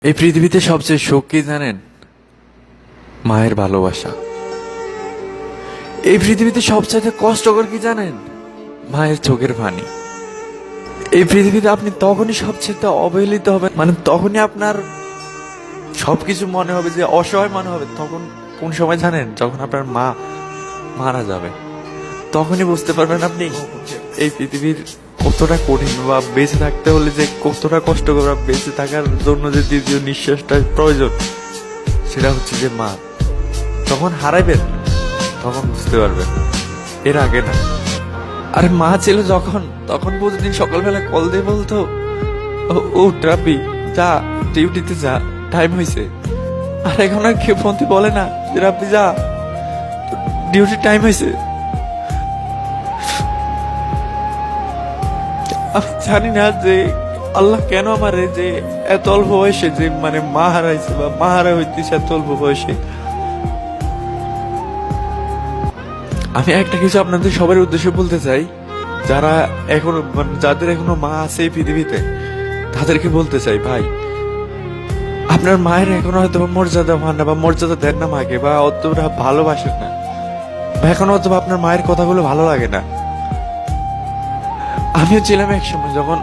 এই পৃথিবীতে সবচেয়ে সুখ কি জানেন? মায়ের ভালোবাসা। এই পৃথিবীতে সবচেয়ে কষ্টকর কি জানেন? মায়ের চোখের পানি। এই পৃথিবীতে আপনি তখনই সবচেয়ে অবহেলিত হবেন, মানে তখনই আপনার সবকিছু মনে হবে যে অসহায় মনে হবে। তখন কোন সময় জানেন? যখন আপনার মা মারা যাবে, তখনই বুঝতে পারবেন আপনি এই পৃথিবীর কতটা কঠিন, বা বেঁচে থাকতে হলে যে কতটা কষ্ট করে বেঁচে থাকার জন্য যে দ্বিতীয় নিঃশ্বাসটা প্রয়োজন, সেটা হচ্ছে যে মা। যখন হারাইবেন তখন বুঝতে পারবেন, এর আগে না। আরে মা ছিল যখন, তখন প্রতিদিন সকালবেলা কল দিয়ে বলতো, ও রাব্বি যা, ডিউটিতে যা, টাইম হয়েছে। আর এখন আর কেউ ফোন দিয়ে বলে না যে রাব্বি যা, ডিউটির টাইম হয়েছে। আমি জানি না যে আল্লাহ কেন আমারে যে এত অল্প বয়সে যে মানে মা হারাইছে বা মা হারা হইতেছে এত অল্প বয়সে। আমি একটা কিছু আপনাদের সবার উদ্দেশ্যে বলতে চাই, যারা এখনো মানে যাদের এখনো মা আছে এই পৃথিবীতে, তাদেরকে বলতে চাই, ভাই আপনার মায়ের এখনো হয়তো মর্যাদা পান না, বা মর্যাদা দেন না মাকে, বা অতটা ভালোবাসেন না, বা এখনো হয়তো আপনার মায়ের কথাগুলো ভালো লাগে না। আমিও ছিলাম এক সময়, যখন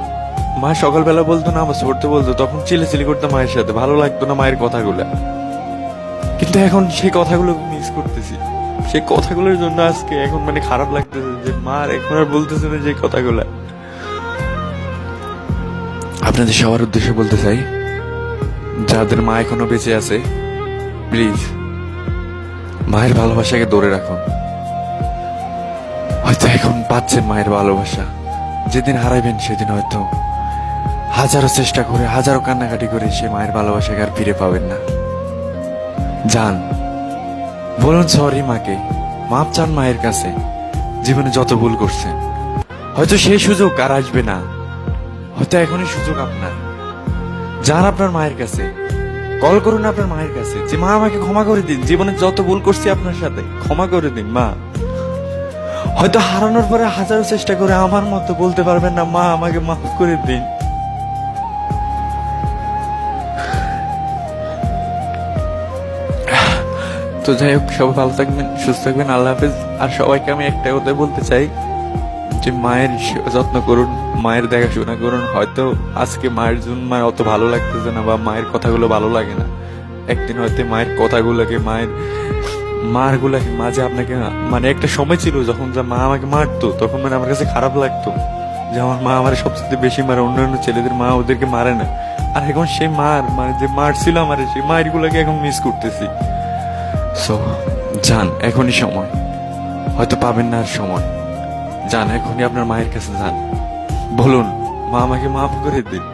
মা সকালবেলা বলতো নামাজ পড়তে বলতো, তখন চিল্লাচিল্লি করতো মায়ের সাথে, ভালো লাগতো না মায়ের কথাগুলো। কিন্তু এখন সেই কথাগুলো মিস করতেছি। সেই কথাগুলোর জন্য আজকে এখন মানে খারাপ লাগতেছে যে মা এখন আর বলতেছে না যে কথাগুলো। আপনাদের সবার উদ্দেশ্যে বলতে চাই, যাদের মা এখনো বেঁচে আছে, প্লিজ মায়ের ভালোবাসাকে ধরে রাখুন। হয়তো এখন পাচ্ছেন মায়ের ভালোবাসা, যেদিন হারাইবেন সেদিন হয়তো হাজারো চেষ্টা করে, হাজারো কান্নাকাটি করে সে মায়ের ভালোবাসাকে আর ফিরে পাবেন না। যান, বলুন সরি মাকে, মাপ চান মায়ের কাছে, জীবনে যত ভুল করছেন। হয়তো সেই সুযোগ আর আসবে না, হয়তো এখনই সুযোগ আপনার। যান আপনার মায়ের কাছে, কল করুন আপনার মায়ের কাছে যে মা আমাকে ক্ষমা করে দিন, জীবনে যত ভুল করছি আপনার সাথে ক্ষমা করে দিন মা। হয়তো হারানোর পরে হাজারো চেষ্টা করে আমার মতো বলতে পারবেন না মা আমাকে মাফ করে দিন। তো যাই হোক, সবাই ভালো থাকবেন, সুস্থ থাকবেন, আল্লাহ হাফেজ। আর সবাইকে আমি একটা কথা বলতে চাই যে মায়ের যত্ন করুন, মায়ের দেখাশোনা করুন। হয়তো আজকে মায়ের জন্য মায়ের অত ভালো লাগতেছে না, বা মায়ের কথাগুলো ভালো লাগে না। একদিন হয়তো মায়ের কথাগুলোকে, মার গুলাকে মাঝে আপনাকে মানে একটা সময় ছিল যখন যা মা আমাকে মারতো, তখন মানে আমার কাছে খারাপ লাগতো যে আমার মা আমার সবচেয়ে বেশি মারে, অন্যান্য ছেলেদের মা ওদেরকে মারে না। আর এখন সেই মার মানে যে মার ছিল আমার, সেই মায়ের গুলাকে এখন মিস করতেছি। সো যান, এখনই সময়, হয়তো পাবেন না আর সময়। যান, এখনই আপনার মায়ের কাছে যান, বলুন মা আমাকে মাফ করে দিন।